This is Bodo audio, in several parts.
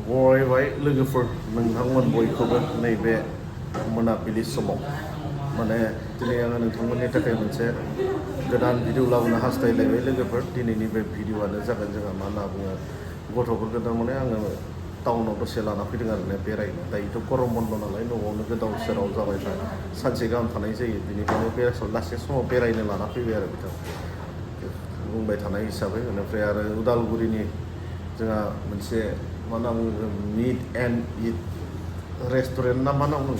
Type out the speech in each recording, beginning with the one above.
बरायबाय लोगोफोर नोंथांमोन बयखौबो नैबे मोनाबिलि समाव माने दिनै आङो नोंथांमोननि थाखाय मोनसे गोदान भिडिअ लाबोनो हास्थायलायबाय लोगोफोर दिनैनि बे भिडिअआनो जागोन जोंहा मा होनना बुङो गथ'फोरखौ थारमाने आङो टाउनाव दसे लाना फैदों आरो ना बेरायनो दायोथ' गरम बन्द नालाय न'आवनो गोदाव सोराव जाबाय सानसे गाहाम थानाय जायो बेनिखायनो बे लासे समाव बेरायनो लाना फैबाय आरो बिथां बुंबाय थानाय हिसाबै बेनिफ्राय आरो उदालगुरिनि जोंहा मोनसे मा होनना बुङो मिट एन्ड इट रेस्टुरेन्ट ना मा होनना बुङो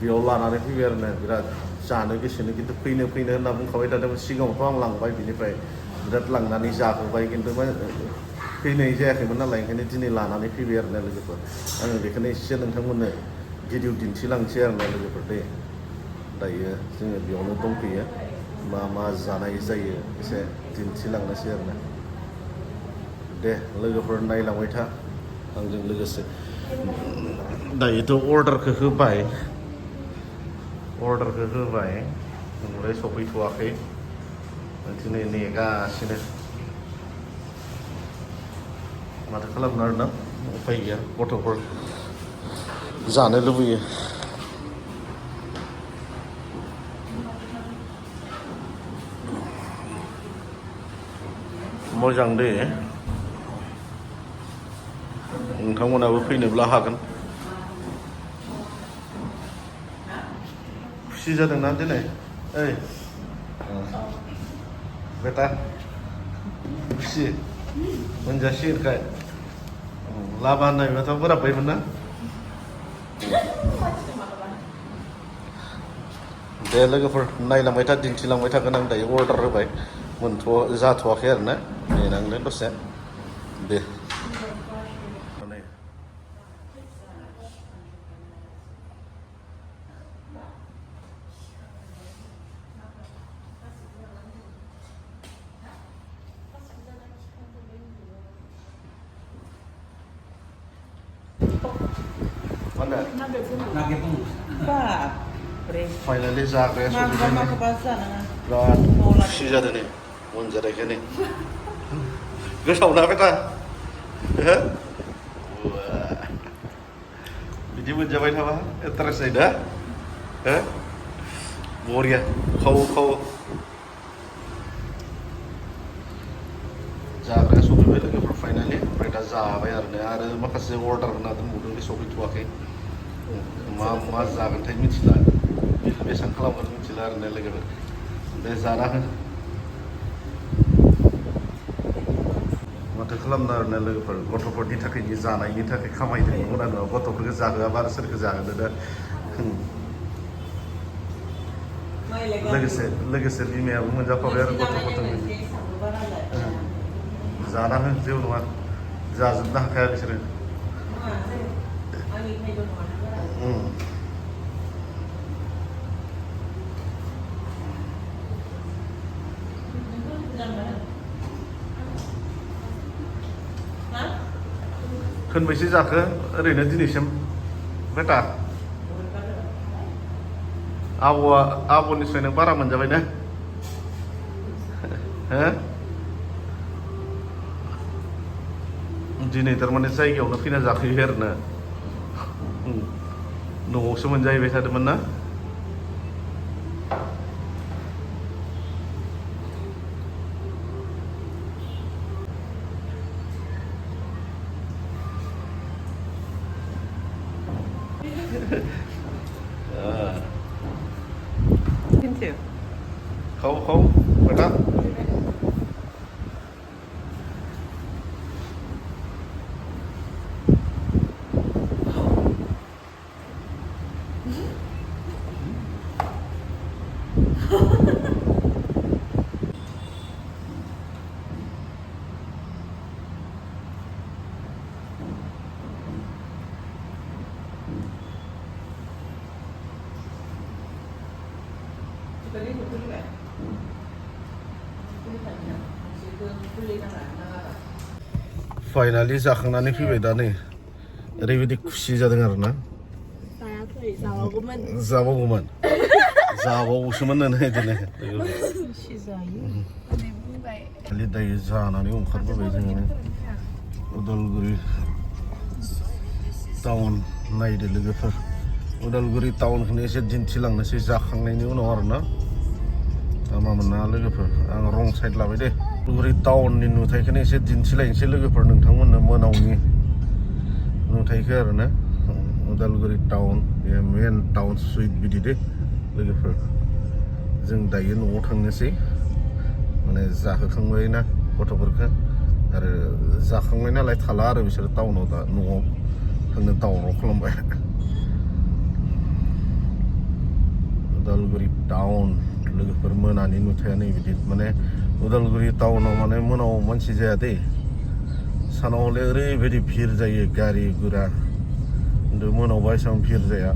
बेयाव लानानै फैबाय आरो ना बिराद जानो गोसोनो खिन्थु फैनो होनना बुंखाबाय थादोंमोन सिगाङावथ' आं लांबाय बिनिफ्राय बिराद लांनानै जाहोबाय खिन्थु फैनाय जायाखैमोन नालाय ओंखायनो दिनै लानानै फैबाय आरो ना लोगोफोर आङो बेखौनो एसे नोंथांमोननो भिडिअ दिन्थिलांसै आरो ना लोगोफोर दे दायो जोङो बेयावनो दंफैयो मा जानाय जायो एसे दिन्थिलांनोसै आरो ना दे लोगोफोर नायलांबाय था आंजों लोगोसे दायोथ' अर्डारखौ होबाय ओमफ्राय सफैथ'वाखै दिनै नेगासिनो माथो खालामनो आरोना उफाय गैया गथ'फोर जानो लुबैयो मोजां दे नोंथांमोनाबो फैनोब्ला हागोन खुसि जादोंना दिनै ओइ बेटा खुसि मोनजासिगोनखाय लाबा होननायबाथ' बोराबबायमोन ना दे लोगोफोर नायलांबाय था दिन्थिलांबाय थागोन आं दायो अर्डार होबाय जाथ'वाखै आरो ना नेनांनो दसे दे mana? Nugget pun. Finally जाग्राया सफैबाय बिराद खुसि जादों नै मोनजानायखाय नै गोथाव ना बेटा बिदि मोनजाबाय थाबा इन्टारेस्ट जायो दा बरिया खावो जाग्राया सफैबाय लोगोफोर फाइनालि ओमफ्राय दा जाबाय आरो माखासे अर्डार होना दोनबावदों बे सफैथ'वाखै मा जागोनथाय मिथिला बेसेबां खालामगोन मिथिला आरो ना लोगोफोर दे जाना हो माथो खालामनो आरो ना लोगोफोर गथ'फोरनि थाखाय जानायनि थाखाय खामायदों नंगौना नङा गथ'फोरखौ जाहोआबा आरो सोरखौ जाहोनो दा लोगोसे बिमायाबो मोनजाफाबाय आरो गथ'फोरजों जाना हो जेबो नङा जाजोबनो हाखाया बिसोरो खनबैसे जाखो ओरैनो दिनैसिम बेटा आब'निफ्राय नों बारा मोनजाबाय ना दिनै थारमाने जायगायावनो फैना जाफैबाय आरो ना न'आवसो मोनजाहैबाय थादोंमोन ना खाव बेटा फाइनालि जाखांनानै फैबाय दा नै ओरैबायदि खुसि जादों आरो ना जाबावगौमोन जाबावोसोमोन नै दिनै दायो जानानै ओंखारबोबाय जोङो उदालगुरि टाउन नायदो लोगोफोर उदालगुरि टाउनखौनो एसे दिन्थिलांनोसै जाखांनायनि उनाव आरोना मामोन ना लोगोफोर आं रं साइड लाबाय दे उदालगुरि टाउननि नुथायखौनो एसे दिन्थिलायनोसै लोगोफोर नोंथांमोननो मोनावनि नुथायखौ आरोना उदालगुरि टाउन बे मेन टाउन सुइट बिदि दे लोगोफोर जों दायो न'आव थांनोसै माने जाहोखांबाय ना गथ'फोरखौ आरो जाखांबाय नालाय थाला आरो बिसोर टाउनाव दा न'आव थांनो दावराव खालामबाय उदालगुरि टाउन लोगोफोर मोनानि नुथाया नै बिदि माने उदालगुरि टाउनाव माने मोनाव मानसि जाया दै सानाव हले ओरैबायदि भिर जायो गारि गुरा खिन्थु मोनावबा एसेबां भिर जाया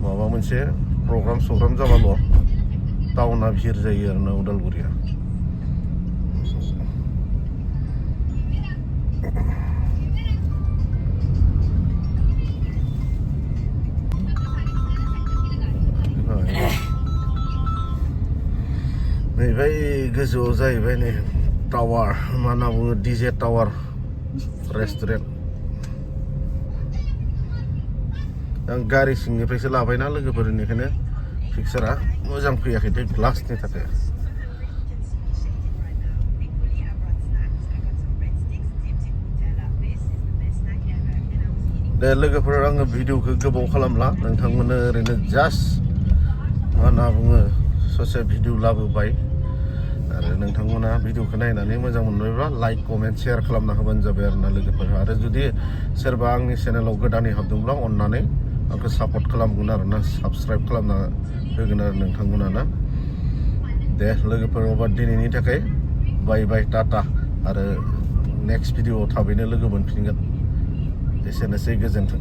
माबा मोनसे प्रग्राम जाबाल' टाउना भिर जायो आरोना उदालगुरिया नैबाय गोजौआव जाहैबाय नै टावार मा होनना बुङो डिजे टावार रेस्टुरेन्ट आं गारि सिंनिफ्रायसो लाबायना लोगोफोर बेनिखायनो पिक्सारा मोजां फैयाखै दे ग्लासनि थाखाय दे लोगोफोर आङो भिडिअखौ गोबाव खालामला नोंथांमोननो ओरैनो जास्ट मा होनना बुङो ससे भिडिअ लाबोबाय आरो नोंथांमोना भिडिअखौ नायनानै मोजां मोनबायब्ला लाइक कमेन्ट शेयार खालामना होबानो जाबाय आरोना लोगोफोर आरो जुदि सोरबा आंनि चेनेलाव गोदानै हाबदोंब्ला अननानै आंखौ सापर्ट खालामगोन आरोना साबस्क्राइब खालामना होगोन आरो नोंथांमोना ना दे लोगोफोर अब्ला दिनैनि थाखाय बाय बाय टाटा आरो नेक्स्ट भिडिअआव थाबैनो लोगो मोनफिनगोन एसेनोसै गोजोन्थों